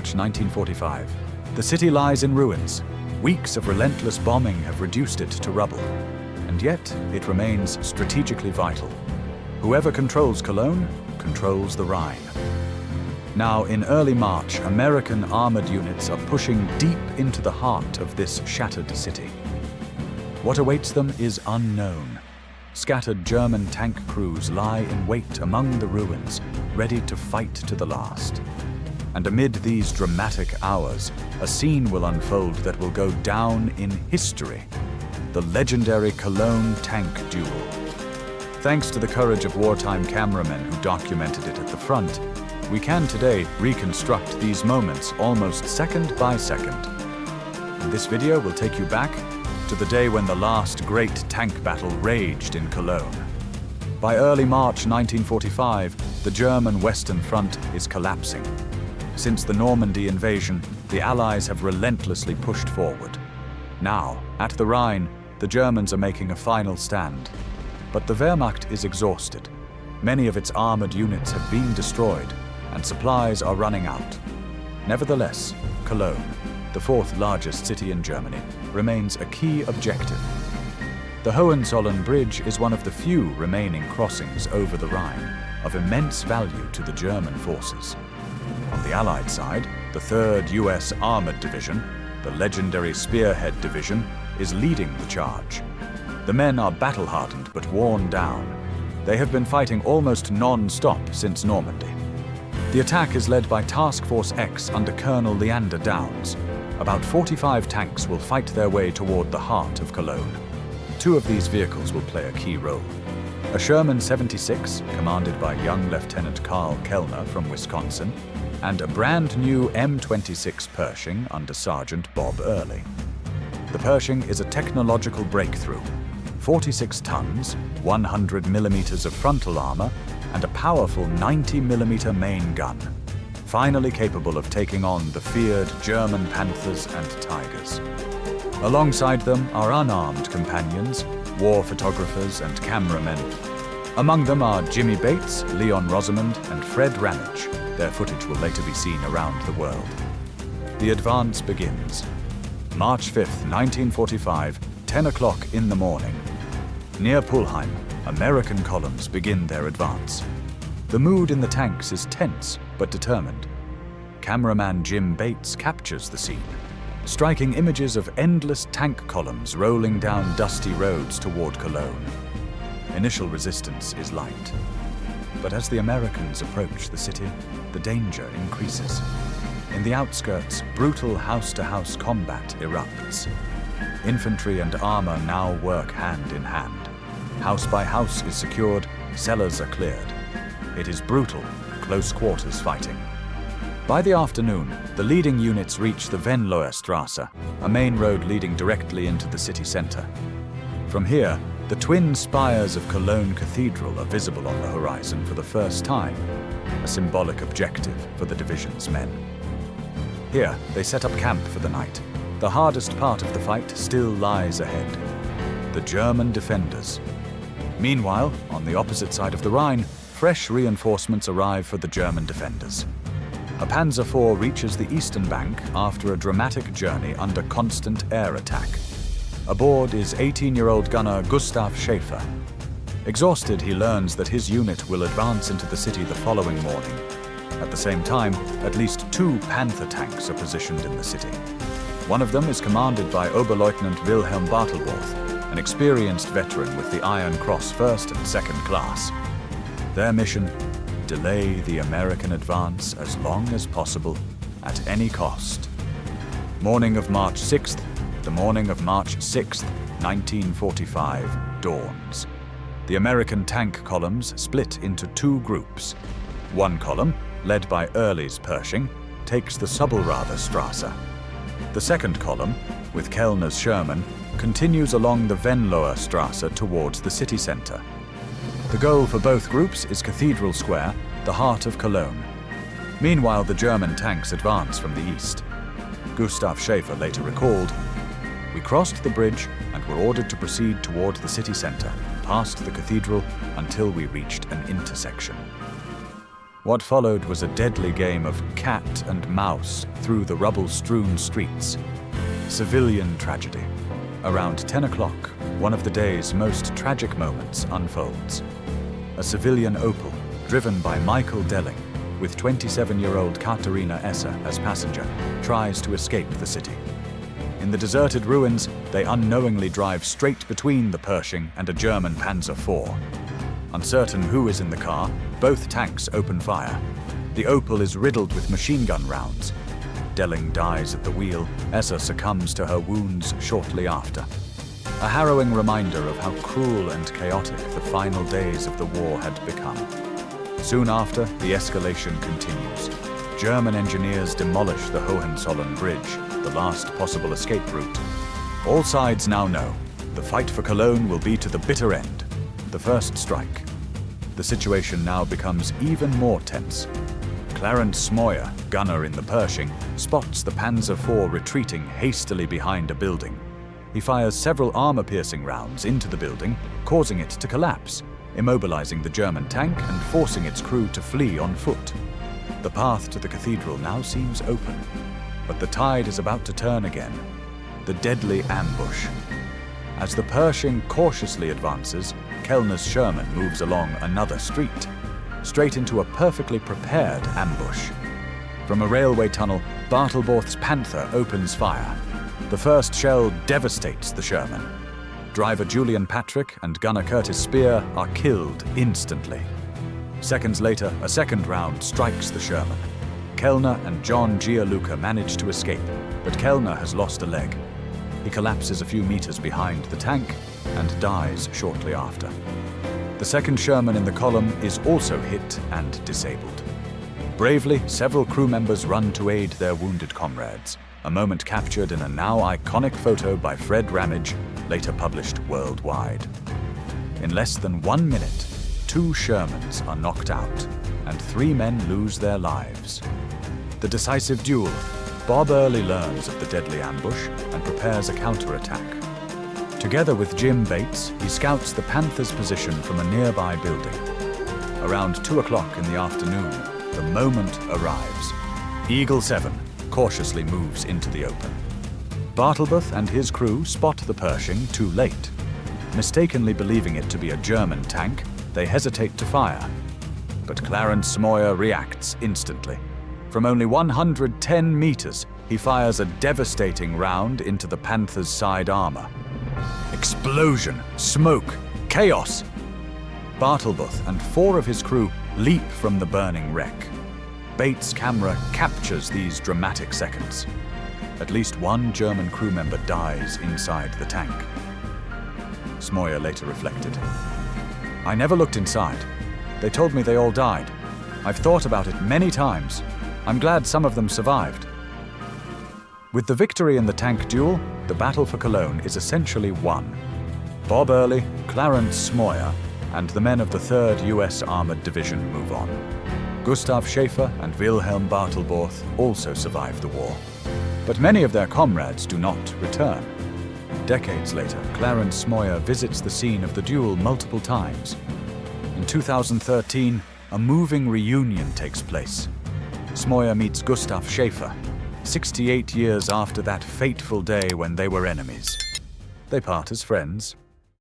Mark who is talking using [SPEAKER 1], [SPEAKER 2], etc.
[SPEAKER 1] March 1945. The city lies in ruins. Weeks of relentless bombing have reduced it to rubble. And yet, it remains strategically vital. Whoever controls Cologne controls the Rhine. Now, in early March, American armored units are pushing deep into the heart of this shattered city. What awaits them is unknown. Scattered German tank crews lie in wait among the ruins, ready to fight to the last. And amid these dramatic hours, a scene will unfold that will go down in history: the legendary Cologne Tank Duel. Thanks to the courage of wartime cameramen who documented it at the front, we can today reconstruct these moments almost second by second. And this video will take you back to the day when the last great tank battle raged in Cologne. By early March 1945, the German Western Front is collapsing. Since the Normandy invasion, the Allies have relentlessly pushed forward. Now, at the Rhine, the Germans are making a final stand. But the Wehrmacht is exhausted. Many of its armored units have been destroyed, and supplies are running out. Nevertheless, Cologne, the fourth largest city in Germany, remains a key objective. The Hohenzollern Bridge is one of the few remaining crossings over the Rhine, of immense value to the German forces. On the Allied side, the 3rd US Armored Division, the legendary Spearhead Division, is leading the charge. The men are battle-hardened but worn down. They have been fighting almost non-stop since Normandy. The attack is led by Task Force X under Colonel Leander Downs. About 45 tanks will fight their way toward the heart of Cologne. 2 of these vehicles will play a key role. A Sherman 76, commanded by young Lieutenant Carl Kellner from Wisconsin, and a brand new M26 Pershing under Sergeant Bob Early. The Pershing is a technological breakthrough. 46 tons, 100 millimeters of frontal armor, and a powerful 90 millimeter main gun, finally capable of taking on the feared German Panthers and Tigers. Alongside them are unarmed companions, war photographers and cameramen. Among them are Jimmy Bates, Leon Rosamond, and Fred Ramage. Their footage will later be seen around the world. The advance begins. March 5th, 1945, 10 o'clock in the morning. Near Pulheim, American columns begin their advance. The mood in the tanks is tense but determined. Cameraman Jim Bates captures the scene, striking images of endless tank columns rolling down dusty roads toward Cologne. Initial resistance is light, but as the Americans approach the city, the danger increases. In the outskirts, brutal house-to-house combat erupts. Infantry and armor now work hand in hand. House by house is secured, cellars are cleared. It is brutal, close-quarters fighting. By the afternoon, the leading units reach the Venloer Strasse, a main road leading directly into the city center. From here, the twin spires of Cologne Cathedral are visible on the horizon for the first time, a symbolic objective for the division's men. Here, they set up camp for the night. The hardest part of the fight still lies ahead: the German defenders. Meanwhile, on the opposite side of the Rhine, fresh reinforcements arrive for the German defenders. A Panzer IV reaches the eastern bank after a dramatic journey under constant air attack. Aboard is 18-year-old gunner Gustav Schäfer. Exhausted, he learns that his unit will advance into the city the following morning. At the same time, at least 2 Panther tanks are positioned in the city. One of them is commanded by Oberleutnant Wilhelm Bartelborth, an experienced veteran with the Iron Cross 1st and 2nd class. Their mission: delay the American advance as long as possible, at any cost. Morning of March 6th, the morning of March 6th, 1945, dawns. The American tank columns split into 2 groups. One column, led by Early's Pershing, takes the Subelrader Strasse. The second column, with Kellner's Sherman, continues along the Venloer Strasse towards the city center. The goal for both groups is Cathedral Square, the heart of Cologne. Meanwhile, the German tanks advance from the east. Gustav Schäfer later recalled, "We crossed the bridge and were ordered to proceed toward the city center, past the cathedral, until we reached an intersection." What followed was a deadly game of cat and mouse through the rubble-strewn streets. Civilian tragedy. Around 10 o'clock, one of the day's most tragic moments unfolds. A civilian Opel, driven by Michael Delling, with 27-year-old Katharina Esser as passenger, tries to escape the city. In the deserted ruins, they unknowingly drive straight between the Pershing and a German Panzer IV. Uncertain who is in the car, both tanks open fire. The Opel is riddled with machine gun rounds. Delling dies at the wheel. Esser succumbs to her wounds shortly after. A harrowing reminder of how cruel and chaotic the final days of the war had become. Soon after, the escalation continues. German engineers demolish the Hohenzollern Bridge, the last possible escape route. All sides now know the fight for Cologne will be to the bitter end. The first strike. The situation now becomes even more tense. Clarence Smoyer, gunner in the Pershing, spots the Panzer IV retreating hastily behind a building. He fires several armor-piercing rounds into the building, causing it to collapse, immobilizing the German tank and forcing its crew to flee on foot. The path to the cathedral now seems open, but the tide is about to turn again. The deadly ambush. As the Pershing cautiously advances, Kellner's Sherman moves along another street, straight into a perfectly prepared ambush. From a railway tunnel, Bartelborth's Panther opens fire. The first shell devastates the Sherman. Driver Julian Patrick and gunner Curtis Spear are killed instantly. Seconds later, a second round strikes the Sherman. Kellner and John Gianluca manage to escape, but Kellner has lost a leg. He collapses a few meters behind the tank and dies shortly after. The second Sherman in the column is also hit and disabled. Bravely, several crew members run to aid their wounded comrades, a moment captured in a now iconic photo by Fred Ramage, later published worldwide. In less than 1 minute, 2 Shermans are knocked out, and 3 men lose their lives. The decisive duel. Bob early learns of the deadly ambush and prepares a counterattack. Together with Jim Bates, he scouts the Panther's position from a nearby building. Around 2 o'clock in the afternoon, the moment arrives. Eagle 7 cautiously moves into the open. Bartelborth and his crew spot the Pershing too late. Mistakenly believing it to be a German tank, they hesitate to fire. But Clarence Smoyer reacts instantly. From only 110 meters, he fires a devastating round into the Panther's side armor. Explosion, smoke, chaos! Bartelborth and 4 of his crew leap from the burning wreck. Bates' camera captures these dramatic seconds. At least 1 German crew member dies inside the tank. Smoyer later reflected, "I never looked inside. They told me they all died. I've thought about it many times. I'm glad some of them survived." With the victory in the tank duel, the battle for Cologne is essentially won. Bob Early, Clarence Smoyer, and the men of the 3rd U.S. Armored Division move on. Gustav Schaefer and Wilhelm Bartelborth also survive the war. But many of their comrades do not return. Decades later, Clarence Smoyer visits the scene of the duel multiple times. In 2013, a moving reunion takes place. Smoyer meets Gustav Schaefer, 68 years after that fateful day when they were enemies. They part as friends,